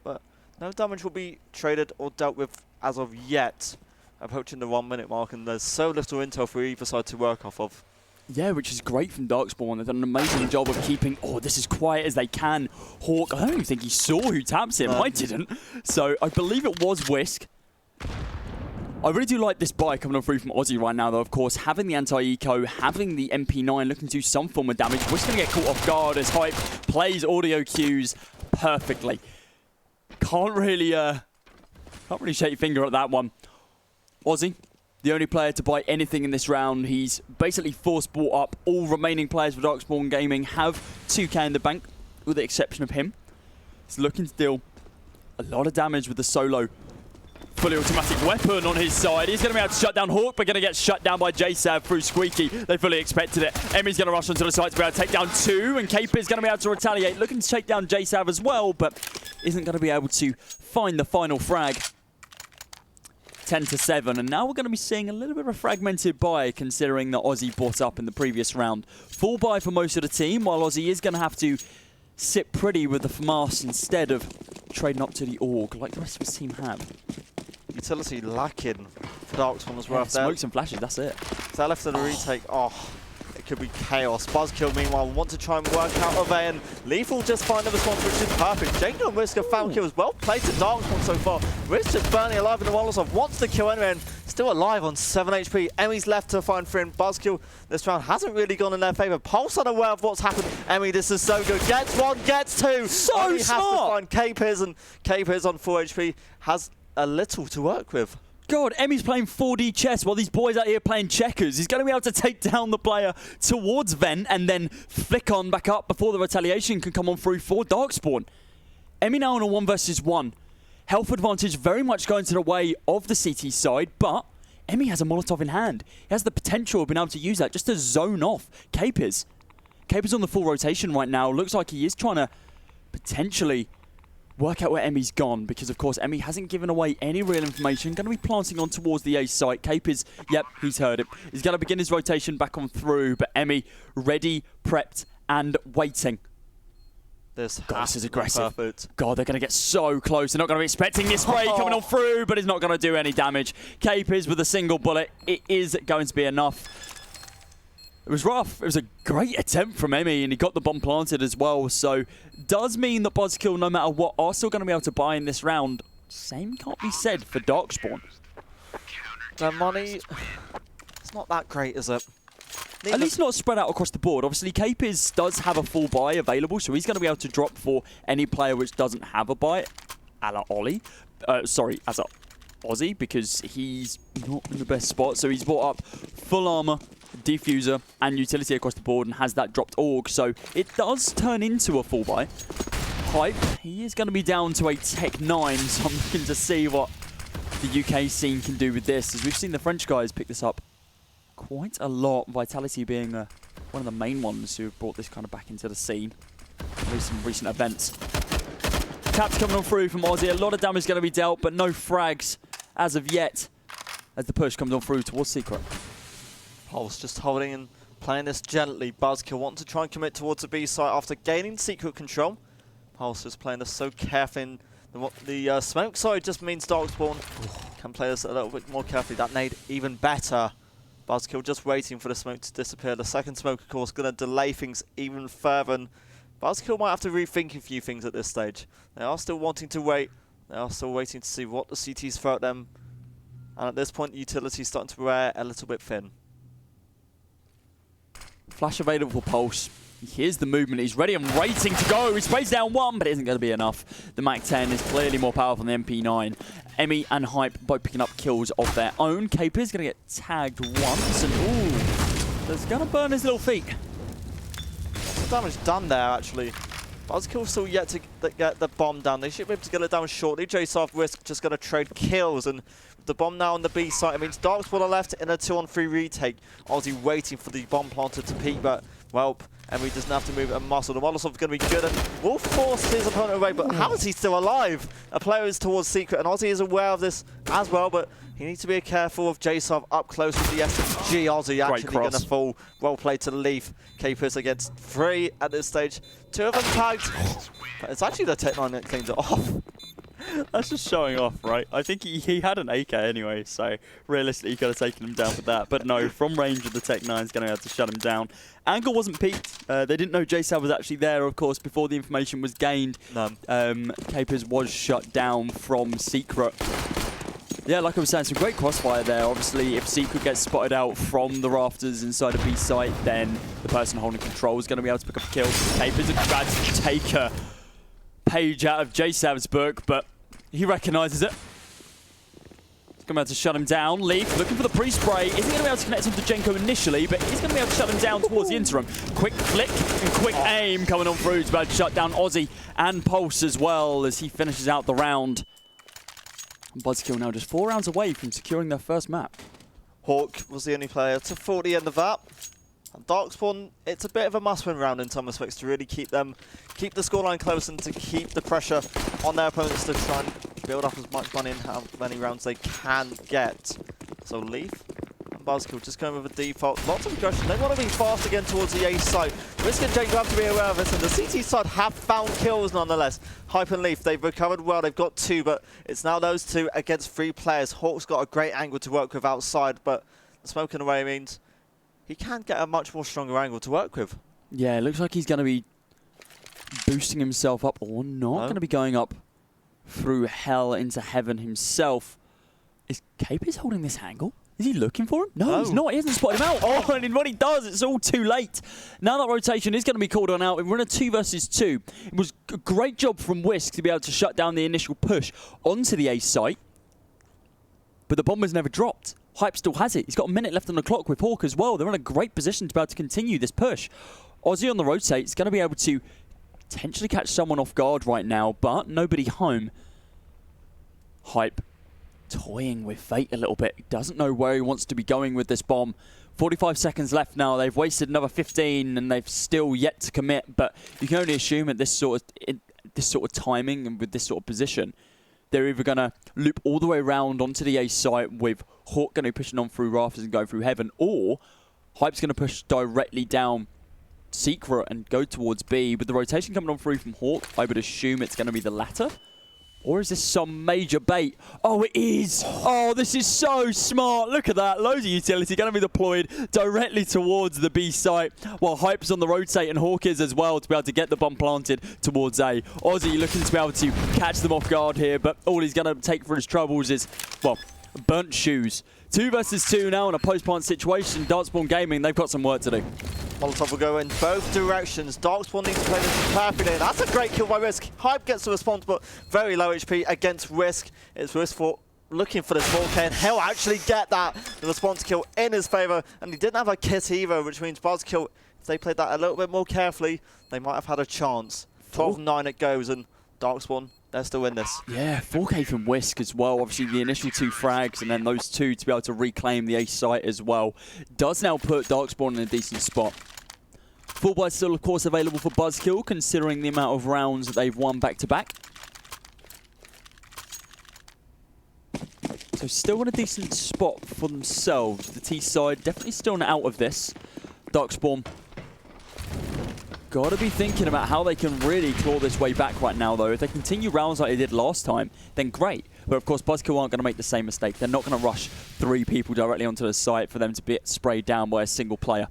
but no damage will be traded or dealt with as of yet. Approaching the 1 minute mark, and there's so little intel for either side to work off of. Yeah, which is great from DarkSpawn. They've done an amazing job of keeping, this as quiet as they can. Hawk, I don't even think he saw who taps him. I didn't. So I believe it was Whisk. I really do like this buy coming on through from Ozzy right now, though, of course. Having the anti-eco, having the MP9, looking to do some form of damage. Whisk's going to get caught off guard as Hype plays audio cues perfectly. Can't really shake your finger at that one. Ozzy, the only player to buy anything in this round. He's basically force bought up. All remaining players for DarkSpawn Gaming have 2k in the bank, with the exception of him. He's looking to deal a lot of damage with the solo fully automatic weapon on his side. He's going to be able to shut down Hawk, but going to get shut down by JSav through Squeaky. They fully expected it. Emmy's going to rush onto the side to be able to take down 2, and Cape is going to be able to retaliate, looking to take down JSav as well, but isn't going to be able to find the final frag. 10-7, and now we're going to be seeing a little bit of a fragmented buy, considering that Ozzy bought up in the previous round. Full buy for most of the team, while Ozzy is going to have to sit pretty with the FAMAS instead of trading up to the AUG, like the rest of his team have. Utility lacking for DarkSpawn as well. Smokes and flashes, that's it. So left in the retake, it could be chaos. BuzzKill, meanwhile, want to try and work out of it, and Leaf will just find the response, which is perfect. Jenko and Risk have found kills. Well played to DarkSpawn so far. Risk just burning alive in the Wallosov, wants the kill anyway, and still alive on 7 HP. Emmy's left to find Frin. BuzzKill this round hasn't really gone in their favour. Pulse unaware of what's happened. Emmy, this is so good. Gets 1, gets 2. So Only smart. has to find Capers, and Capers on 4 HP has a little to work with. God, Emmy's playing 4D chess while these boys out here playing checkers. He's going to be able to take down the player towards Vent and then flick on back up before the retaliation can come on through for DarkSpawn. Emmy now on a 1 versus 1. Health advantage very much going to the way of the CT side, but Emmy has a Molotov in hand. He has the potential of being able to use that just to zone off Capers. Capers on the full rotation right now. Looks like he is trying to potentially work out where Emmy's gone, because of course Emmy hasn't given away any real information. Going to be planting on towards the A site. Capers, yep, he's heard it. He's going to begin his rotation back on through, but Emmy ready, prepped, and waiting. This is aggressive. Perfect. God, they're going to get so close. They're not going to be expecting this spray coming on through, but it's not going to do any damage. Capers with a single bullet. It is going to be enough. It was rough. It was a great attempt from Emmy, and he got the bomb planted as well. So, does mean that BuzzKill, no matter what, are still going to be able to buy in this round. Same can't be said for DarkSpawn. Their money, it's not that great, is it? At least not spread out across the board. Obviously, Capers does have a full buy available, so he's going to be able to drop for any player which doesn't have a buy, a la Ollie. As a Ozzy, because he's not in the best spot. So he's bought up full armor, diffuser, and utility across the board, and has that dropped AUG. So it does turn into a full buy. Hype, he is going to be down to a Tech 9, so I'm looking to see what the UK scene can do with this, as we've seen the French guys pick this up quite a lot. Vitality being one of the main ones who have brought this kind of back into the scene. Recent events. Taps coming on through from Ozzy. A lot of damage going to be dealt, but no frags as of yet, as the push comes on through towards Secret. Pulse just holding and playing this gently. BuzzKill want to try and commit towards the B site after gaining Secret control. Pulse just playing this so carefully. The smoke side just means DarkSpawn can play this a little bit more carefully. That nade even better. BuzzKill just waiting for the smoke to disappear. The second smoke, of course, going to delay things even further. And BuzzKill might have to rethink a few things at this stage. They are still wanting to wait. They are still waiting to see what the CTs throw at them. And at this point, the utility is starting to wear a little bit thin. Flash available for Pulse. Here's the movement. He's ready and waiting to go. He sprays down one, but it isn't going to be enough. The MAC-10 is clearly more powerful than the MP9. Emmy and Hype both picking up kills of their own. Caper is going to get tagged once, and ooh, that's going to burn his little feet. The damage done there, actually. BuzzKill still yet to get the bomb down. They should be able to get it down shortly. JSoft Risk just going to trade kills, and the bomb now on the B site. It means DarkSpawn are left in a 2-on-3 retake. Ozzy waiting for the bomb planter to peek, but well, Emmy doesn't have to move a muscle. The Molotov is going to be good, and will force his opponent away, but how is he still alive? A player is towards Secret, and Ozzy is aware of this as well, but he needs to be careful of JSoft up close with the SMG. Ozzy actually going to fall. Well played to Leaf. Capers against 3 at this stage. 2 of them tagged, but it's actually the Tech9 that cleans it off. That's just showing off, right? I think he had an AK anyway, so realistically he could have taken him down for that. But no, from range of the Tech9 is going to have to shut him down. Angle wasn't peaked. They didn't know JSav was actually there, of course, before the information was gained. Capers was shut down from Secret. Yeah, like I was saying, some great crossfire there. Obviously, if Secret gets spotted out from the rafters inside a B site, then the person holding control is going to be able to pick up a kill. Capers about to take a page out of JSav's book, but he recognises it. He's going to be able to shut him down. Leaf looking for the pre-spray. Isn't going to be able to connect him to Jenko initially, but he's going to be able to shut him down towards the interim. Quick flick and quick aim coming on through. He's about to shut down Ozzy and Pulse as well as he finishes out the round. And BuzzKill now just 4 rounds away from securing their first map. Hawk was the only player to fall at the end of that. And DarkSpawn, it's a bit of a must-win round in some respects to really keep the scoreline close and to keep the pressure on their opponents to try and build up as much money in how many rounds they can get. So Leaf and BuzzKill just going with a default. Lots of aggression. They want to be fast again towards the A site. Risk and Jake have to be aware of this, and the CT side have found kills nonetheless. Hype and Leaf, they've recovered well. They've got 2, but it's now those 2 against 3 players. Hawk's got a great angle to work with outside, but the smoking away means he can get a much more stronger angle to work with. Yeah, it looks like he's going to be boosting himself up, or not going to be going up through hell into heaven himself. Is Capers holding this angle? Is he looking for him? No, he's not. He hasn't spotted him out. Oh, and when he does, it's all too late. Now that rotation is going to be called on out. We're in a 2 versus 2. It was a great job from Whisk to be able to shut down the initial push onto the A site, but the bomb was never dropped. Hype still has it. He's got a minute left on the clock with Hawk as well. They're in a great position to be able to continue this push. Ozzy on the rotate is going to be able to potentially catch someone off guard right now, but nobody home. Hype toying with fate a little bit. He doesn't know where he wants to be going with this bomb. 45 seconds left now. They've wasted another 15 and they've still yet to commit, but you can only assume at this sort of timing and with this sort of position, they're either going to loop all the way around onto the A site with Hawk going to be pushing on through rafters and go through heaven, or Hype's going to push directly down Secret and go towards B. With the rotation coming on through from Hawk, I would assume it's going to be the latter. Or is this some major bait? Oh, it is! Oh, this is so smart. Look at that. Loads of utility going to be deployed directly towards the B site, while Hype's on the rotate and Hawk is as well to be able to get the bomb planted towards A. Ozzy looking to be able to catch them off guard here, but all he's going to take for his troubles is, well, burnt shoes. 2 versus 2 now in a post-plant situation. DarkSpawn Gaming, they've got some work to do. Molotov will go in both directions. DarkSpawn needs to play this perfectly. That's a great kill by Risk. Hype gets the response, but very low HP against Risk. It's Risk for looking for this 4K, and he'll actually get that. The response kill in his favour, and he didn't have a kit either, which means BuzzKill, if they played that a little bit more carefully, they might have had a chance. 12-9 it goes, and DarkSpawn, they're still in this. Yeah, 4K from Whisk as well. Obviously, the initial 2 frags and then those 2 to be able to reclaim the A site as well. Does now put DarkSpawn in a decent spot. Full buy still, of course, available for BuzzKill, considering the amount of rounds that they've won back-to-back. So still in a decent spot for themselves. The T side definitely still out of this. DarkSpawn got to be thinking about how they can really claw this way back right now, though. If they continue rounds like they did last time, then great. But of course, BuzzKill aren't going to make the same mistake. They're not going to rush 3 people directly onto the site for them to be sprayed down by a single player.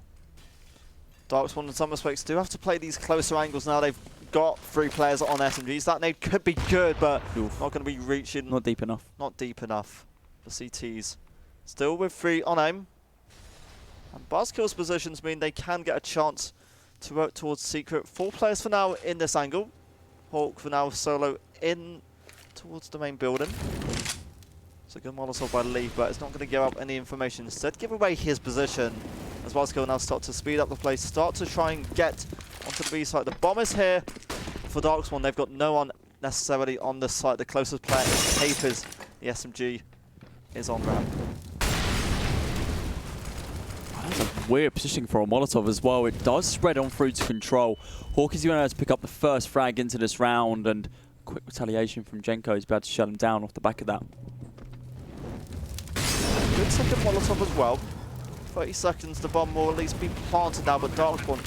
DarkSpawn in some respects do have to play these closer angles now. They've got 3 players on SMGs. That nade could be good, but not going to be reaching. Not deep enough. Not deep enough for CTs. Still with 3 on aim. And BuzzKill's positions mean they can get a chance to work towards Secret. 4 players for now in this angle. Hawk for now solo in towards the main building. It's a good Molotov by Lee, but it's not going to give up any information. Instead, give away his position. As BuzzKill now start to speed up the play, start to try and get onto the B site. The bomb is here for DarkSpawn. They've got no one necessarily on this site. The closest player is Papers. The SMG is on ramp. That's a weird positioning for a Molotov as well. It does spread on through to Control. Hawk is going to pick up the first frag into this round, and quick retaliation from Jenko is about to shut him down off the back of that. Good second Molotov as well. 30 seconds, the bomb will at least be planted now, but DarkSpawn,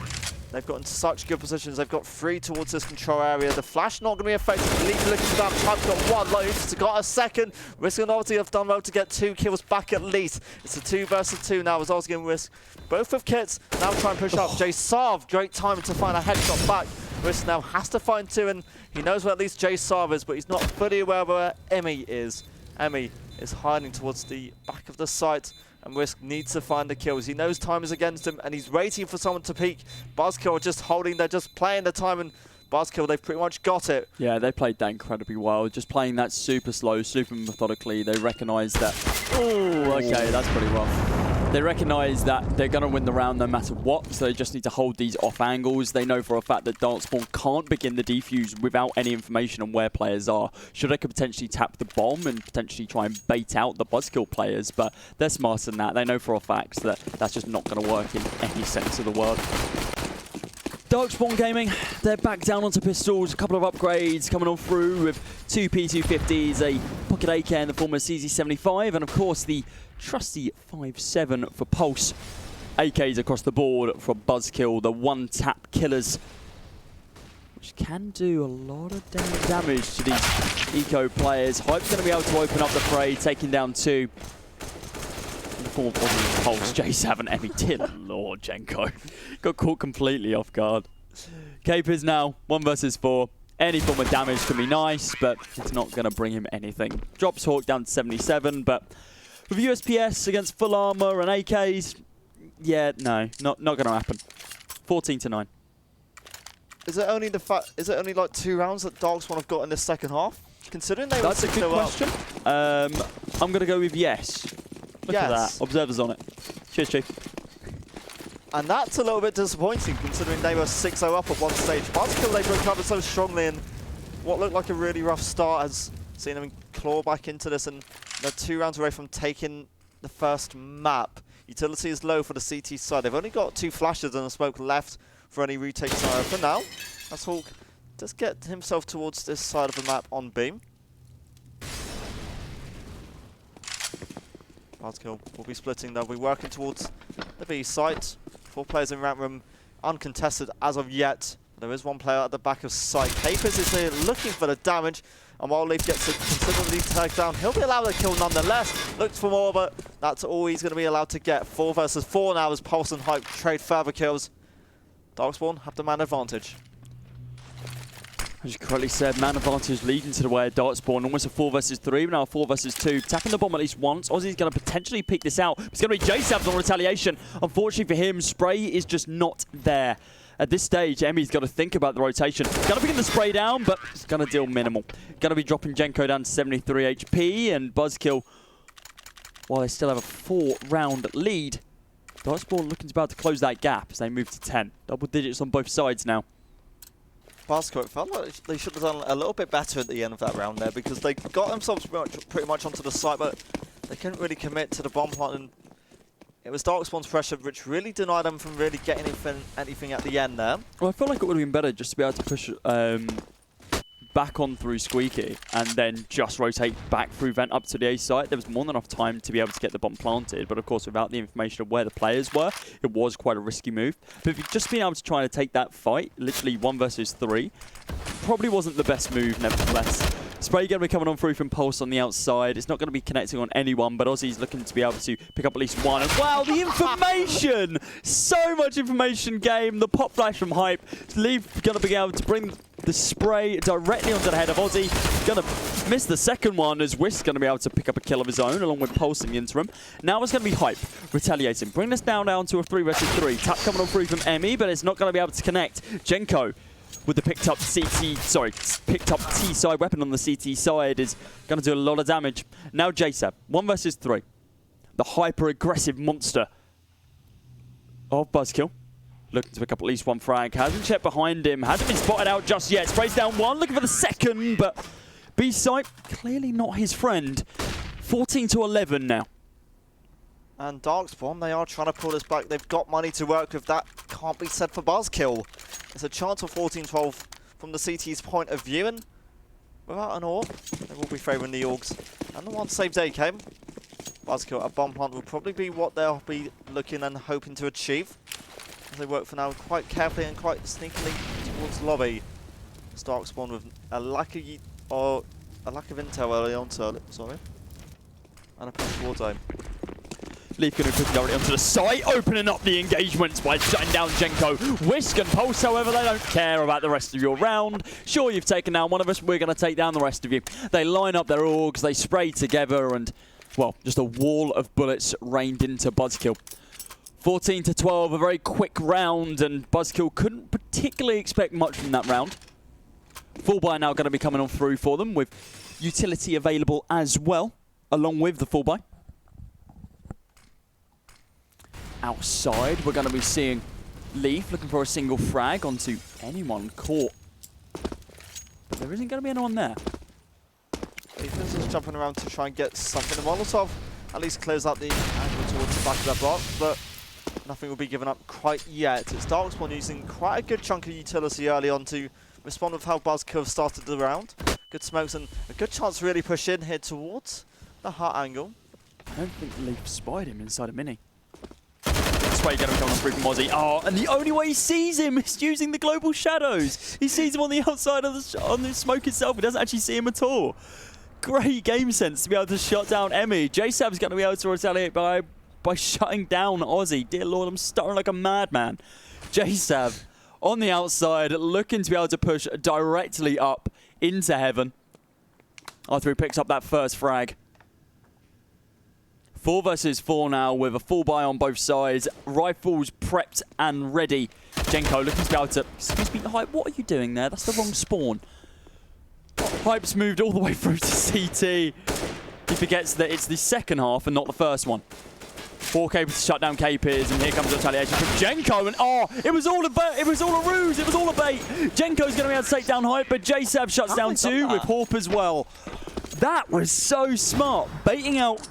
they've got in such good positions. They've got 3 towards this control area. The flash not going to be effective. Leap looking down. Tribe's got 1. Loose got a second. Risk and Novelty have done well to get 2 kills back at least. It's a 2 versus 2 now as Ozgen Risk. Both with kits. Now try and push up. Jay Sarv, great timing to find a headshot back. Risk now has to find 2, and he knows where at least Jay Sarv is, but he's not fully aware where Emmy is. Emmy is hiding towards the back of the site, and Risk needs to find the kills. He knows time is against him, and he's waiting for someone to peek. BuzzKill are just holding, they're just playing the time, and BuzzKill, they've pretty much got it. Yeah, they played that incredibly well. Just playing that super slow, super methodically. They recognise that... Oh, okay, that's pretty rough. They recognise that they're going to win the round no matter what, so they just need to hold these off angles. They know for a fact that DarkSpawn can't begin the defuse without any information on where players are. Sure, they could potentially tap the bomb and potentially try and bait out the BuzzKill players, but they're smarter than that. They know for a fact that that's just not going to work in any sense of the word. DarkSpawn Gaming, they're back down onto pistols, a couple of upgrades coming on through with 2 P250s, a pocket AK in the form of CZ75, and of course the trusty 5.7 for Pulse. AKs across the board from BuzzKill, the one-tap killers, which can do a lot of damage to these eco players. Hype's going to be able to open up the fray, taking down 2. In the form of Pulse, J7, Emmy, dear Lord, Jenko. Got caught completely off guard. Capers now, 1 versus 4. Any form of damage can be nice, but it's not going to bring him anything. Drops Hawk down to 77, but with USPS against full armor and AKs, yeah, no, not going to happen. 14-9. Is it only like 2 rounds that DarkSpawn have got in this second half? Considering they were 6-0 up. That's a good question. I'm going to go with yes. Look at that. Observers on it. Cheers, Chief. And that's a little bit disappointing considering they were 6-0 up at one stage. BuzzKill, they've recovered so strongly, and what looked like a really rough start has seen them claw back into this, and they're 2 rounds away from taking the first map. Utility is low for the CT side. They've only got 2 flashes and a smoke left for any retake scenario. For now, as Hawk does get himself towards this side of the map on beam. BuzzKill will be splitting. They'll be working towards the B site. 4 players in ramp room, uncontested as of yet. There is 1 player at the back of site. Capers is here looking for the damage, and while Leaf gets it considerably tagged down, he'll be allowed to kill nonetheless. Looks for more, but that's all he's going to be allowed to get. 4 versus 4 now as Pulse and Hype trade further kills. DarkSpawn have the man advantage. As you correctly said, man advantage leading to the way of DarkSpawn. Almost a 4 versus 3, but now a 4 versus 2. Tapping the bomb at least once. Ozzy's going to potentially pick this out. It's going to be J-Sabs on retaliation. Unfortunately for him, spray is just not there. At this stage, Emmy's got to think about the rotation. Going to begin the spray down, but it's going to deal minimal. Going to be dropping Jenko down to 73 HP, and BuzzKill, while they still have a 4-round lead, DarkSpawn looking to be able to close that gap as they move to 10. Double digits on both sides now. BuzzKill, it felt like they should have done a little bit better at the end of that round there, because they got themselves pretty much onto the site, but they couldn't really commit to the bomb plant, and it was DarkSpawn's pressure which really denied them from really getting anything at the end there. Well, I feel like it would have been better just to be able to push back on through Squeaky and then just rotate back through Vent up to the A site. There was more than enough time to be able to get the bomb planted, but of course without the information of where the players were, it was quite a risky move. But if you'd just been able to try to take that fight, literally 1 versus 3, probably wasn't the best move nevertheless. Spray going to be coming on through from Pulse on the outside. It's not going to be connecting on anyone, but Aussie's looking to be able to pick up at least one. And wow, the information! So much information game. The pop flash from Hype. Leaf going to be able to bring the spray directly onto the head of Aussie. Going to miss the second one as Whisk's going to be able to pick up a kill of his own along with Pulse in the interim. Now it's going to be Hype retaliating. Bring this down to a 3 versus 3. Tap coming on through from Emmy, but it's not going to be able to connect. Jenko with the picked up T-side weapon on the CT side is going to do a lot of damage. Now JSAB, 1 versus 3. The hyper-aggressive monster of BuzzKill. Looking to pick up at least one frag. Hasn't checked behind him. Hasn't been spotted out just yet. Sprays down one. Looking for the second, but B-side clearly not his friend. 14-11 now. And DarkSpawn, they are trying to pull this back. They've got money to work with. That can't be said for BuzzKill. It's a chance of 14-12 from the CT's point of view, and without an AWP, they will be favouring the Orgs. And the one save day came. BuzzKill, a bomb plant will probably be what they'll be looking and hoping to achieve. As they work for now quite carefully and quite sneakily towards lobby. DarkSpawn with a lack of intel early on, sorry. And a push towards aim. Leaf going to quickly directly onto the site, opening up the engagements by shutting down Jenko. Whisk and Pulse, however, they don't care about the rest of your round. Sure, you've taken down one of us, we're going to take down the rest of you. They line up their Orgs, they spray together, and, well, just a wall of bullets rained into BuzzKill. 14-12, a very quick round, and BuzzKill couldn't particularly expect much from that round. Full buy now going to be coming on through for them, with utility available as well, along with the full buy. Outside, we're going to be seeing Leaf looking for a single frag onto anyone caught. But there isn't going to be anyone there. Leaf is just jumping around to try and get something. The Molotov at least clears out the angle towards the back of that block, but nothing will be given up quite yet. It's DarkSpawn using quite a good chunk of utility early on to respond with how BuzzKill started the round. Good smokes and a good chance to really push in here towards the heart angle. I don't think Leaf spied him inside a mini. Spray going to be coming on through from Aussie. Oh, and the only way he sees him is using the global shadows. He sees him on the outside of on the smoke itself. He doesn't actually see him at all. Great game sense to be able to shut down Emmy. JSab's going to be able to retaliate by shutting down Aussie. Dear Lord, I'm stuttering like a madman. JSab on the outside, looking to be able to push directly up into heaven. R3 picks up that first frag. 4 versus 4 now with a full buy on both sides. Rifles prepped and ready. Jenko looking to be able to... Excuse me, Hype, what are you doing there? That's the wrong spawn. Hype's moved all the way through to CT. He forgets that it's the second half and not the first one. 4 capers to shut down capers, and here comes the retaliation from Jenko. And oh, it was all a ruse. It was all a bait. Jenko's going to be able to take down Hype, but JSab shuts down 2 with Hawp as well. That was so smart. Baiting out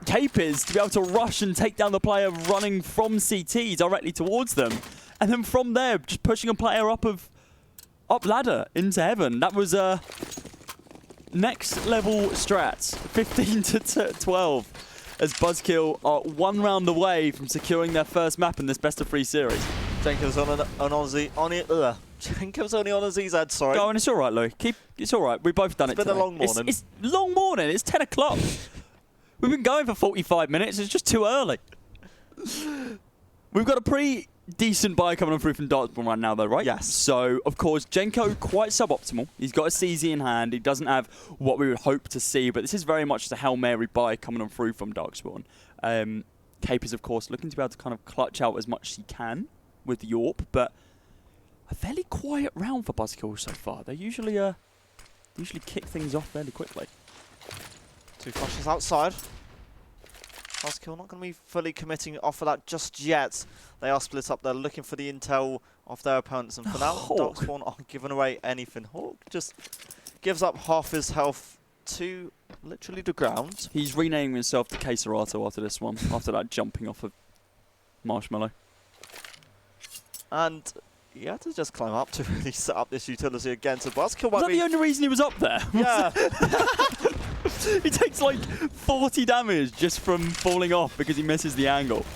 capers to be able to rush and take down the player running from CT directly towards them, and then from there just pushing a player up ladder into heaven. That was a next level strats. 15-12 as BuzzKill are 1 round away from securing their first map in this best of 3 series. Jenko's on Aussie Jenko's only on Aussie's head, sorry. Go on, it's all right, Lou. It's all right. We've both done it. It's been a long morning. It's long morning. It's 10 o'clock. We've been going for 45 minutes. It's just too early. We've got a pretty decent buy coming on through from DarkSpawn right now, though, right? Yes. So, of course, Jenko quite suboptimal. He's got a CZ in hand. He doesn't have what we would hope to see, but this is very much the Hail Mary buy coming on through from DarkSpawn. Capers, of course, looking to be able to kind of clutch out as much as he can with Yorp, but a fairly quiet round for BuzzKill so far. They usually kick things off fairly quickly. 2 flashes outside. BuzzKill not going to be fully committing off of that just yet. They are split up. They're looking for the intel of their opponents. And for now, DarkSpawn aren't giving away anything. Hawk just gives up half his health to literally the ground. He's renaming himself to Queserato after this one, after that jumping off of Marshmallow. And he had to just climb up to really set up this utility again. So BuzzKill Was that the only reason he was up there? Yeah. He takes like 40 damage just from falling off because he misses the angle.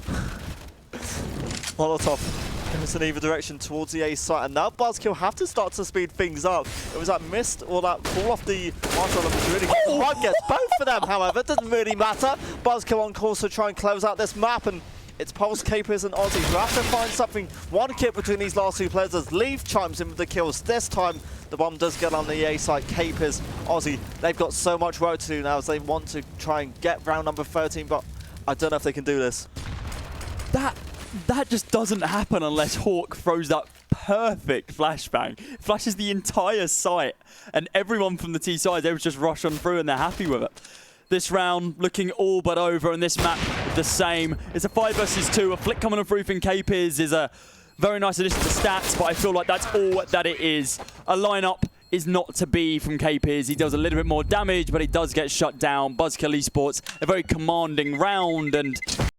Molotov goes in either direction towards the A site, and now BuzzKill have to start to speed things up. It was that mist or that fall off the marshal that was really good. One gets both for them, however, it doesn't really matter. BuzzKill on course to try and close out this map, and it's Pulse, Capers, and Aussie who have to find something. One kit between these last two players as Leaf chimes in with the kills. This time, the bomb does get on the A side. Capers, Aussie, they've got so much work to do now as they want to try and get round number 13, but I don't know if they can do this. That just doesn't happen unless Hawk throws that perfect flashbang. Flashes the entire site, and everyone from the T side, they would just rush on through and they're happy with it. This round looking all but over, and this map the same. It's a 5 versus 2. A flick coming off roof in Capers is a very nice addition to stats, but I feel like that's all that it is. A lineup is not to be from Capers. He does a little bit more damage, but he does get shut down. BuzzKill Esports, a very commanding round, and